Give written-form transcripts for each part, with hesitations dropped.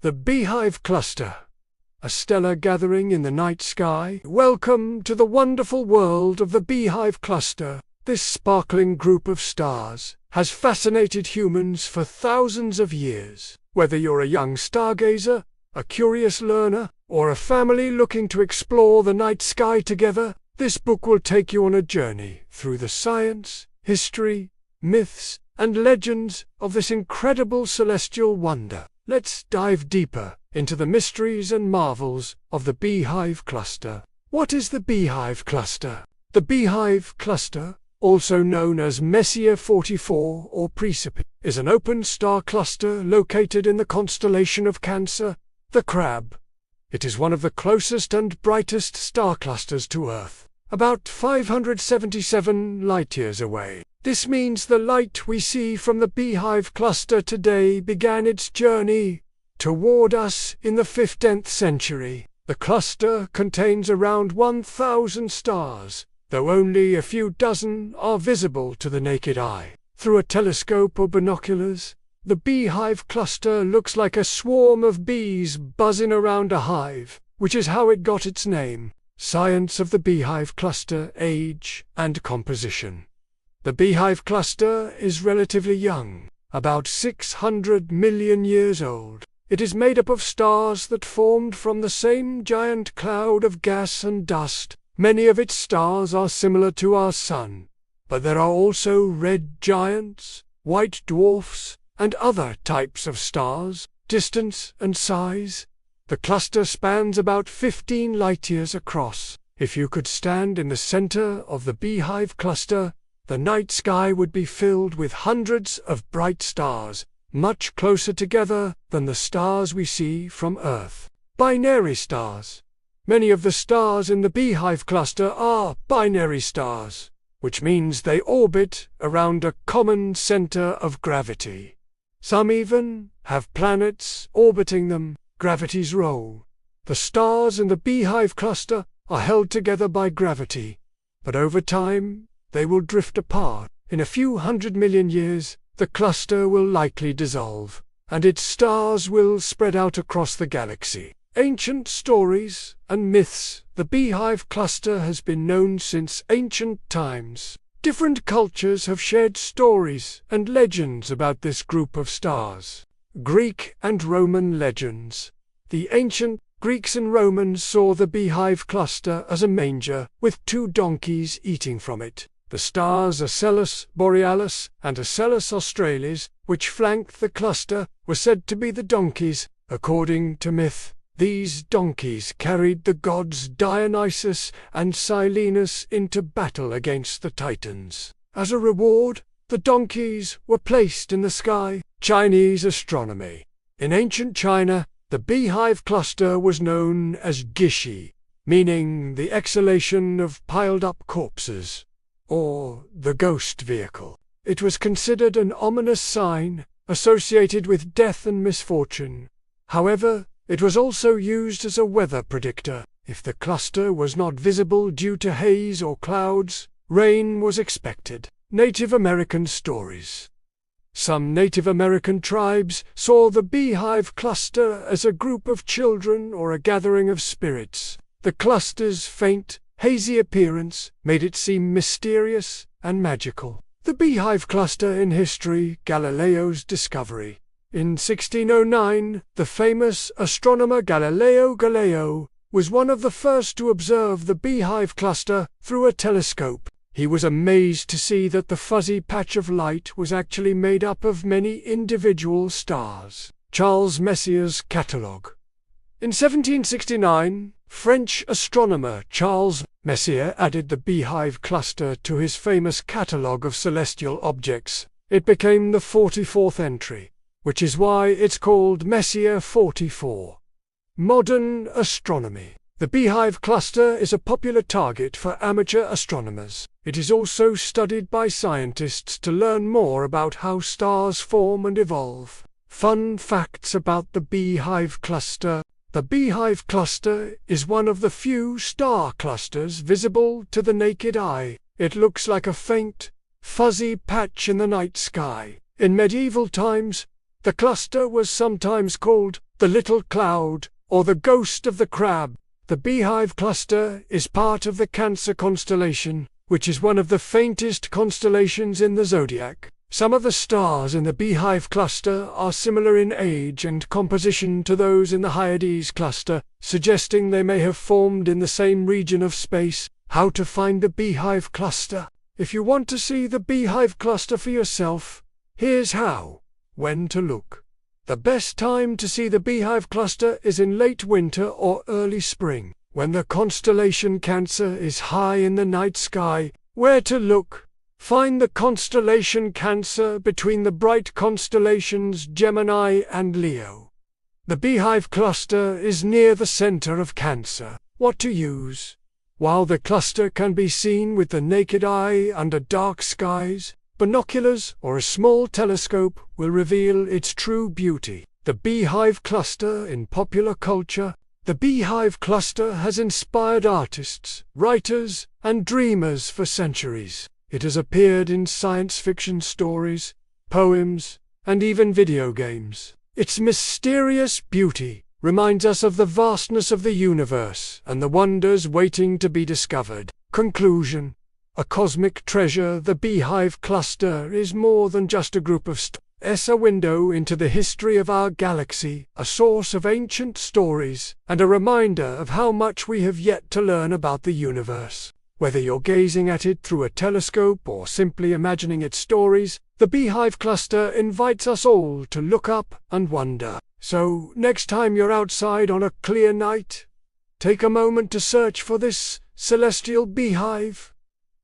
The Beehive Cluster, a stellar gathering in the night sky. Welcome to the wonderful world of the Beehive Cluster. This sparkling group of stars has fascinated humans for thousands of years. Whether you're a young stargazer, a curious learner, or a family looking to explore the night sky together, this book will take you on a journey through the science, history, myths, and legends of this incredible celestial wonder. Let's dive deeper into the mysteries and marvels of the Beehive Cluster. What is the Beehive Cluster? The Beehive Cluster, also known as Messier 44 or Precipice, is an open star cluster located in the constellation of Cancer, the Crab. It is one of the closest and brightest star clusters to Earth, about 577 light-years away. This means the light we see from the Beehive Cluster today began its journey toward us in the 15th century. The cluster contains around 1,000 stars, though only a few dozen are visible to the naked eye. Through a telescope or binoculars, the Beehive Cluster looks like a swarm of bees buzzing around a hive, which is how it got its name. Science of the Beehive Cluster, age and composition. The Beehive Cluster is relatively young, about 600 million years old. It is made up of stars that formed from the same giant cloud of gas and dust. Many of its stars are similar to our Sun, but there are also red giants, white dwarfs, and other types of stars. Distance and size. The cluster spans about 15 light-years across. If you could stand in the center of the Beehive Cluster, the night sky would be filled with hundreds of bright stars, much closer together than the stars we see from Earth. Binary stars. Many of the stars in the Beehive Cluster are binary stars, which means they orbit around a common center of gravity. Some even have planets orbiting them. Gravity's role. The stars in the Beehive Cluster are held together by gravity, but over time, they will drift apart. In a few 100 million years, the cluster will likely dissolve, and its stars will spread out across the galaxy. Ancient stories and myths. The Beehive Cluster has been known since ancient times. Different cultures have shared stories and legends about this group of stars. Greek and Roman legends. The ancient Greeks and Romans saw the Beehive Cluster as a manger, with 2 donkeys eating from it. The stars Ocellus Borealis and Ocellus Australis, which flanked the cluster, were said to be the donkeys. According to myth, these donkeys carried the gods Dionysus and Silenus into battle against the Titans. As a reward, the donkeys were placed in the sky. Chinese astronomy. In ancient China, the Beehive Cluster was known as Gishi, meaning the exhalation of piled-up corpses, or the ghost vehicle. It was considered an ominous sign associated with death and misfortune. However, it was also used as a weather predictor. If the cluster was not visible due to haze or clouds, rain was expected. Native American stories. Some Native American tribes saw the Beehive Cluster as a group of children or a gathering of spirits. The cluster's faint, hazy appearance made it seem mysterious and magical. The Beehive Cluster in history. Galileo's discovery. In 1609, the famous astronomer Galileo Galilei was one of the first to observe the Beehive Cluster through a telescope. He was amazed to see that the fuzzy patch of light was actually made up of many individual stars. Charles Messier's catalogue. In 1769, French astronomer Charles Messier added the Beehive Cluster to his famous catalogue of celestial objects. It became the 44th entry, which is why it's called Messier 44. Modern astronomy. The Beehive Cluster is a popular target for amateur astronomers. It is also studied by scientists to learn more about how stars form and evolve. Fun facts about the Beehive Cluster. The Beehive Cluster is one of the few star clusters visible to the naked eye. It looks like a faint, fuzzy patch in the night sky. In medieval times, the cluster was sometimes called the little cloud, or the ghost of the crab. The Beehive cluster is part of the Cancer constellation, which is one of the faintest constellations in the zodiac. Some of the stars in the Beehive cluster are similar in age and composition to those in the Hyades cluster, suggesting they may have formed in the same region of space. How to find the Beehive cluster? If you want to see the Beehive cluster for yourself, here's how. When to look. The best time to see the Beehive cluster is in late winter or early spring, when the constellation Cancer is high in the night sky. Where to look? Find the constellation Cancer between the bright constellations Gemini and Leo. The Beehive cluster is near the center of Cancer. What to use? While the cluster can be seen with the naked eye under dark skies, binoculars or a small telescope will reveal its true beauty. The Beehive cluster in popular culture. The Beehive cluster has inspired artists, writers, and dreamers for centuries. It has appeared in science fiction stories, poems, and even video games. Its mysterious beauty reminds us of the vastness of the universe and the wonders waiting to be discovered. Conclusion. A cosmic treasure, the Beehive cluster is more than just a group of stars. It's a window into the history of our galaxy, a source of ancient stories, and a reminder of how much we have yet to learn about the universe. Whether you're gazing at it through a telescope or simply imagining its stories, the Beehive cluster invites us all to look up and wonder. So, next time you're outside on a clear night, take a moment to search for this celestial beehive.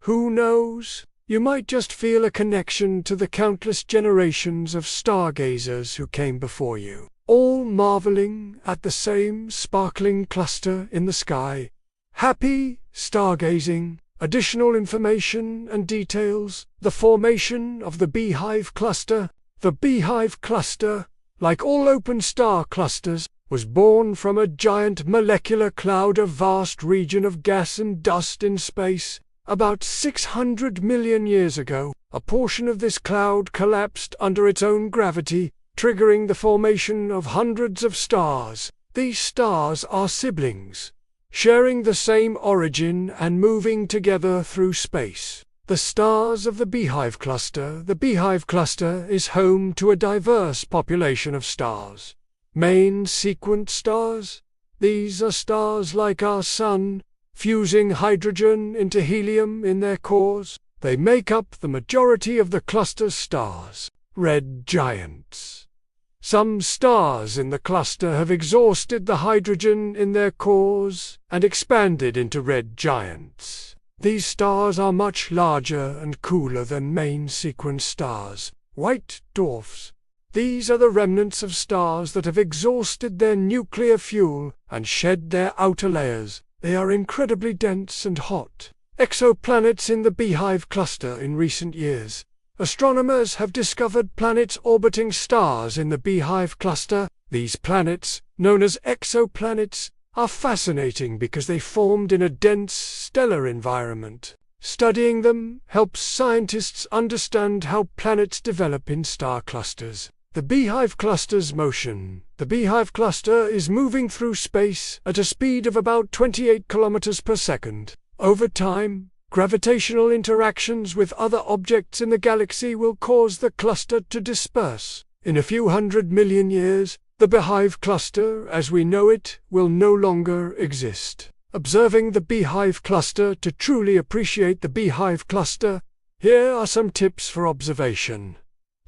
Who knows? You might just feel a connection to the countless generations of stargazers who came before you, all marveling at the same sparkling cluster in the sky. Happy stargazing! Additional information and details. The formation of the Beehive cluster. The Beehive cluster, like all open star clusters, was born from a giant molecular cloud, a vast region of gas and dust in space. About 600 million years ago, a portion of this cloud collapsed under its own gravity, triggering the formation of hundreds of stars. These stars are siblings, sharing the same origin and moving together through space. The stars of the Beehive cluster. The Beehive cluster is home to a diverse population of stars. Main sequence stars. These are stars like our Sun, fusing hydrogen into helium in their cores. They make up the majority of the cluster's stars. Red giants. Some stars in the cluster have exhausted the hydrogen in their cores and expanded into red giants. These stars are much larger and cooler than main sequence stars. White dwarfs. These are the remnants of stars that have exhausted their nuclear fuel and shed their outer layers. They are incredibly dense and hot. Exoplanets in the Beehive cluster. In recent years, astronomers have discovered planets orbiting stars in the Beehive cluster. These planets, known as exoplanets, are fascinating because they formed in a dense stellar environment. Studying them helps scientists understand how planets develop in star clusters. The Beehive cluster's motion. The Beehive cluster is moving through space at a speed of about 28 kilometers per second. Over time, gravitational interactions with other objects in the galaxy will cause the cluster to disperse. In a few 100 million years, the Beehive cluster, as we know it, will no longer exist. Observing the Beehive cluster. To truly appreciate the Beehive cluster, here are some tips for observation.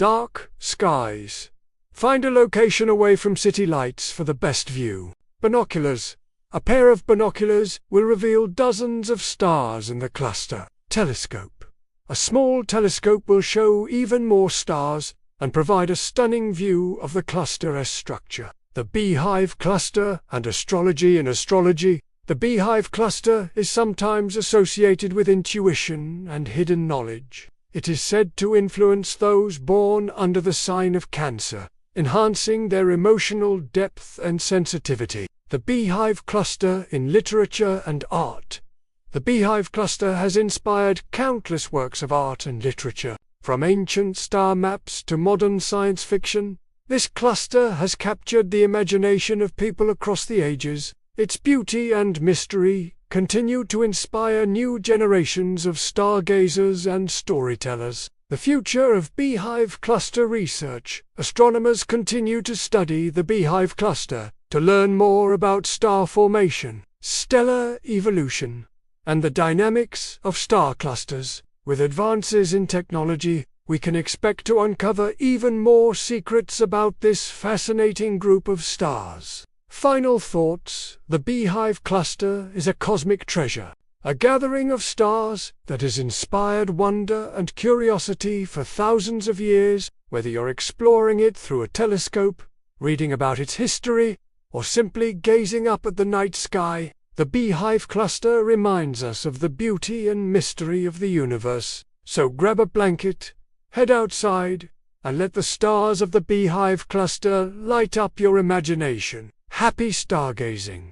Dark skies. Find a location away from city lights for the best view. Binoculars. A pair of binoculars will reveal dozens of stars in the cluster. Telescope. A small telescope will show even more stars and provide a stunning view of the cluster's structure. The Beehive cluster and astrology. In astrology, the Beehive cluster is sometimes associated with intuition and hidden knowledge. It is said to influence those born under the sign of Cancer, enhancing their emotional depth and sensitivity. The Beehive cluster in literature and art. The Beehive cluster has inspired countless works of art and literature. From ancient star maps to modern science fiction, This cluster has captured the imagination of people across the ages. Its beauty and mystery continue to inspire new generations of stargazers and storytellers. The future of Beehive cluster research. Astronomers continue to study the Beehive cluster to learn more about star formation, stellar evolution, and the dynamics of star clusters. With advances in technology, we can expect to uncover even more secrets about this fascinating group of stars. Final thoughts. The Beehive cluster is a cosmic treasure, a gathering of stars that has inspired wonder and curiosity for thousands of years. Whether you're exploring it through a telescope, reading about its history, or simply gazing up at the night sky, the Beehive cluster reminds us of the beauty and mystery of the universe. So grab a blanket, head outside, and let the stars of the Beehive cluster light up your imagination. Happy stargazing!